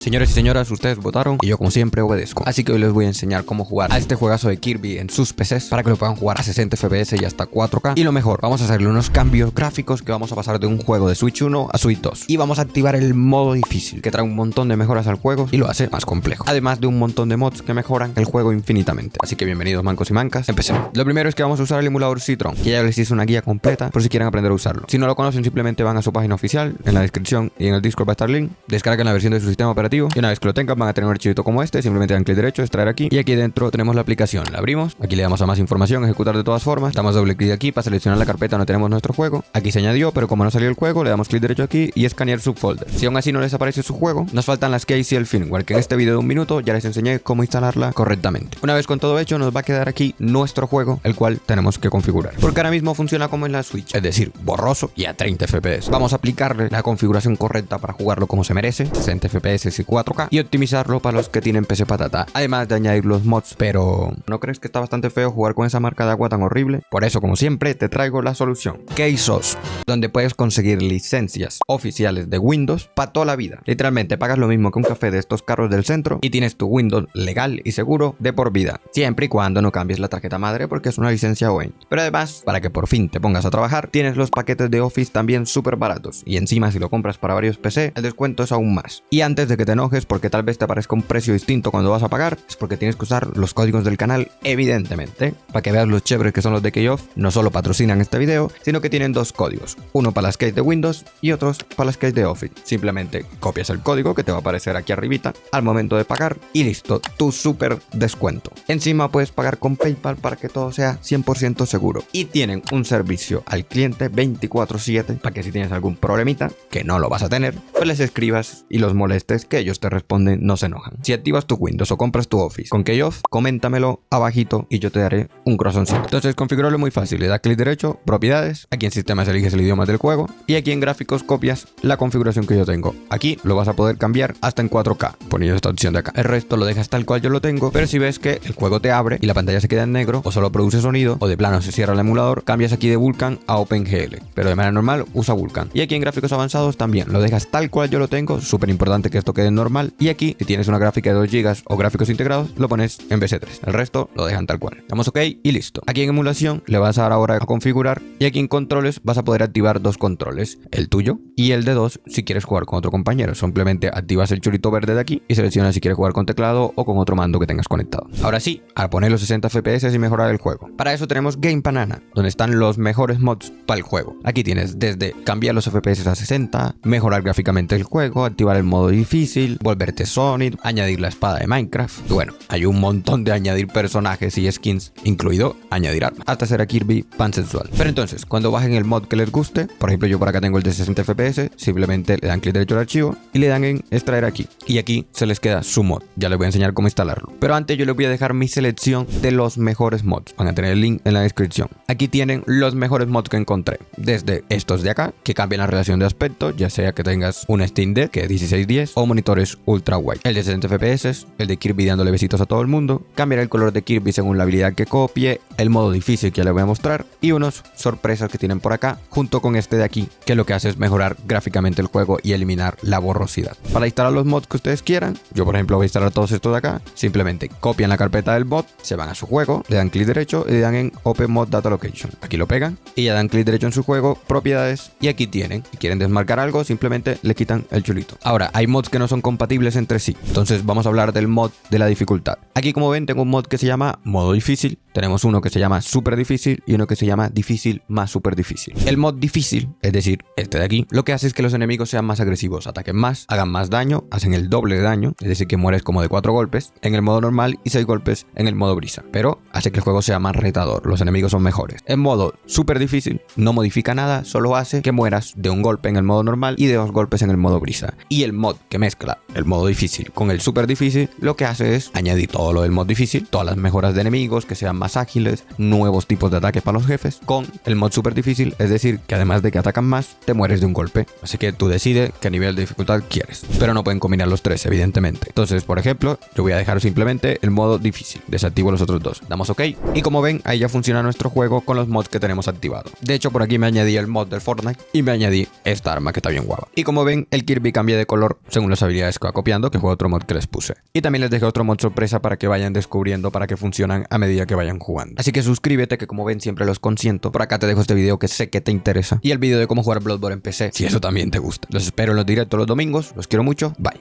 Señores y señoras, ustedes votaron y yo como siempre obedezco. Así que hoy les voy a enseñar cómo jugar a este juegazo de Kirby en sus PCs para que lo puedan jugar a 60 FPS y hasta 4K. Y lo mejor, vamos a hacerle unos cambios gráficos que vamos a pasar de un juego de Switch 1 a Switch 2. Y vamos a activar el modo difícil, que trae un montón de mejoras al juego y lo hace más complejo. Además de un montón de mods que mejoran el juego infinitamente. Así que bienvenidos mancos y mancas, empecemos. Lo primero es que vamos a usar el emulador Citron, que ya les hice una guía completa por si quieren aprender a usarlo. Si no lo conocen, simplemente van a su página oficial, en la descripción y en el Discord va a estar el link. Descarguen la versión de su sistema operativo y una vez que lo tengan van a tener un archivito como este, simplemente dan clic derecho, extraer aquí y aquí dentro tenemos la aplicación, la abrimos, aquí le damos a más información, ejecutar de todas formas, damos doble clic aquí para seleccionar la carpeta donde tenemos nuestro juego, aquí se añadió pero como no salió el juego le damos clic derecho aquí y escanear subfolder. Si aún así no les aparece su juego, nos faltan las keys y el firmware, que en este video de un minuto ya les enseñé cómo instalarla correctamente. Una vez con todo hecho nos va a quedar aquí nuestro juego, el cual tenemos que configurar, porque ahora mismo funciona como en la Switch, es decir, borroso y a 30 FPS. Vamos a aplicarle la configuración correcta para jugarlo como se merece, 60 FPS y 4K, y optimizarlo para los que tienen PC patata, además de añadir los mods. Pero ¿no crees que está bastante feo jugar con esa marca de agua tan horrible? Por eso, como siempre, te traigo la solución, KSOS, donde puedes conseguir licencias oficiales de Windows para toda la vida. Literalmente pagas lo mismo que un café de estos carros del centro y tienes tu Windows legal y seguro de por vida, siempre y cuando no cambies la tarjeta madre porque es una licencia OEM. Pero además, para que por fin te pongas a trabajar, tienes los paquetes de Office también súper baratos, y encima si lo compras para varios PC, el descuento es aún más. Y antes de que te enojes porque tal vez te aparezca un precio distinto cuando vas a pagar, es porque tienes que usar los códigos del canal, evidentemente, para que veas los chéveres que son los de KOF. No solo patrocinan este video, sino que tienen dos códigos, uno para las keys de Windows y otros para las keys de Office. Simplemente copias el código que te va a aparecer aquí arribita al momento de pagar y listo, tu súper descuento. Encima puedes pagar con PayPal para que todo sea 100% seguro, y tienen un servicio al cliente 24/7 para que si tienes algún problemita, que no lo vas a tener, pues les escribas y los molestes, que ellos te responden, no se enojan. Si activas tu Windows o compras tu Office con KOF, coméntamelo abajito y yo te daré un corazoncito. Entonces configurarlo muy fácil, le das clic derecho, propiedades, aquí en sistemas eliges el idioma del juego y aquí en gráficos copias la configuración que yo tengo. Aquí lo vas a poder cambiar hasta en 4K, poniendo esta opción de acá. El resto lo dejas tal cual yo lo tengo, pero si ves que el juego te abre y la pantalla se queda en negro o solo produce sonido o de plano se cierra el emulador, cambias aquí de Vulkan a OpenGL, pero de manera normal usa Vulkan. Y aquí en gráficos avanzados también lo dejas tal cual yo lo tengo, súper importante que esto quede normal, y aquí si tienes una gráfica de 2 GB o gráficos integrados lo pones en BC3, el resto lo dejan tal cual. Damos OK y listo. Aquí en emulación le vas a dar ahora a configurar y aquí en controles vas a poder activar dos controles, el tuyo y el de 2 si quieres jugar con otro compañero. Simplemente activas el chulito verde de aquí y seleccionas si quieres jugar con teclado o con otro mando que tengas conectado. Ahora sí, a poner los 60 FPS y mejorar el juego. Para eso tenemos Game Banana, donde están los mejores mods para el juego. Aquí tienes desde cambiar los FPS a 60, mejorar gráficamente el juego, activar el modo difícil, volverte Sonic, añadir la espada de Minecraft. Y bueno, hay un montón de añadir personajes y skins, incluido añadir armas, hasta hacer a Kirby pansensual. Pero entonces, cuando bajen el mod que les guste, por ejemplo yo por acá tengo el de 60 FPS, simplemente le dan clic derecho al archivo y le dan en extraer aquí. Y aquí se les queda su mod. Ya les voy a enseñar cómo instalarlo. Pero antes yo les voy a dejar mi selección de los mejores mods. Van a tener el link en la descripción. Aquí tienen los mejores mods que encontré. Desde estos de acá, que cambian la relación de aspecto, ya sea que tengas un Steam Deck que es 1610 o monitores ultra wide. El de 60 FPS, el de Kirby dándole besitos a todo el mundo, cambiar el color de Kirby según la habilidad que copie, el modo difícil que ya les voy a mostrar y unos sorpresas que tienen por acá, junto con este de aquí, que lo que hace es mejorar gráficamente el juego y eliminar la borrosidad. Para instalar los mods que ustedes quieran, yo por ejemplo voy a instalar todos estos de acá, simplemente copian la carpeta del mod, se van a su juego, le dan clic derecho y le dan en Open Mod Data Location. Aquí lo pegan y ya dan clic derecho en su juego, propiedades, y aquí tienen. Si quieren desmarcar algo, simplemente le quitan el chulito. Ahora, hay mods que no son compatibles entre sí, entonces vamos a hablar del mod de la dificultad. Aquí como ven tengo un mod que se llama modo difícil, tenemos uno que se llama super difícil y uno que se llama difícil más super difícil. El mod difícil, es decir, este de aquí, lo que hace es que los enemigos sean más agresivos, ataquen más, hagan más daño, hacen el doble de daño, es decir que mueres como de 4 golpes en el modo normal y 6 golpes en el modo brisa, pero hace que el juego sea más retador, los enemigos son mejores. En modo super difícil no modifica nada, solo hace que mueras de un golpe en el modo normal y de 2 golpes en el modo brisa. Y el mod que mezcla el modo difícil con el super difícil, lo que hace es añadir todo lo del mod difícil, todas las mejoras de enemigos que sean más ágiles, nuevos tipos de ataques para los jefes, con el mod super difícil, es decir que además de que atacan más, te mueres de un golpe. Así que tú decides qué nivel de dificultad quieres, pero no pueden combinar los tres evidentemente. Entonces por ejemplo yo voy a dejar simplemente el modo difícil, desactivo los otros dos, damos OK y como ven ahí ya funciona nuestro juego con los mods que tenemos activados. De hecho por aquí me añadí el mod del Fortnite y me añadí esta arma que está bien guapa. Y como ven el Kirby cambia de color según las habilidades habilidades que va copiando, que fue otro mod que les puse. Y también les dejé otro mod sorpresa para que vayan descubriendo para qué funcionan a medida que vayan jugando. Así que suscríbete, que como ven siempre los consiento. Por acá te dejo este video que sé que te interesa y el video de cómo jugar Bloodborne en PC, si eso también te gusta. Los espero en los directos los domingos, los quiero mucho, bye.